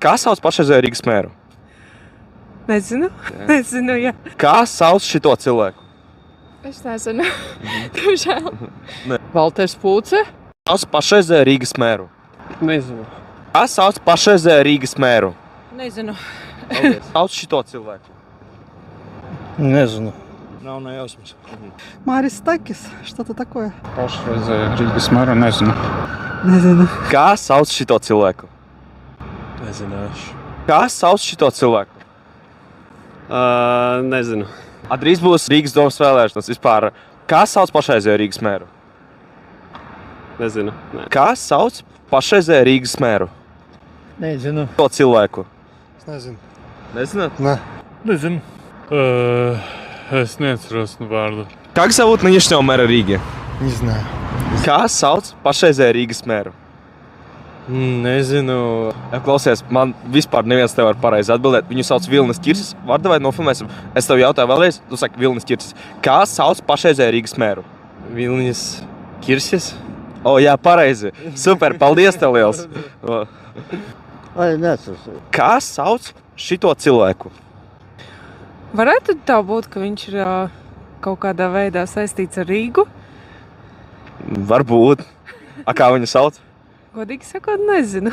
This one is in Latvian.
Kā sauc pašreizējo Rīgas mēru? Nezinu, jā. Kā sauc šito cilvēku? Es nezinu. Diemžēl. Valters Pūce? Sauc pašreizējo Rīgas mēru. Nezinu. Kā sauc pašreizējo Rīgas mēru? Nezinu. Sauc šito cilvēku. Незнаю. Nav nejausmas. Марис Такис, что-то такое. Pašreizēja Rīgas mēra nezinu. Nezinu. Kā sauc šito cilvēku? Nezināšu. Kā sauc šito cilvēku? Nezinu. Drīz būs Rīgas domas vēlēšanas vispār. Kā sauc pašreizējo Rīgas mēru? Nezinu. Kā sauc pašreizējo Rīgas mēru? Nezinu. To cilvēku. Es nezinu. Nezināt? Ne. Nezinu. Es neatceros vārdu. Как зовут нынешнего мэра Риги? Не знаю. Kā sauc pašreizējo Rīgas mēru? Nezinu. Klausies, man vispār neviens nevar pareizi atbildēt. Viņu sauc Vilnis Ķirsis. Vārdu vai nofilmēsim? Es tev jautāju vēlreiz. Tu saki Vilnis Ķirsis. Kā sauc pašreizējo Rīgas mēru? Vilnis Kirsis. Jā, pareizi. Super, paldies tev liels. Ai, neatceros. Kā sauc šito cilvēku? Varētu tā būt, ka viņš ir kaut kādā veidā saistīts ar Rīgu? Varbūt. Kā viņu sauc? Godīgi sakot, nezinu.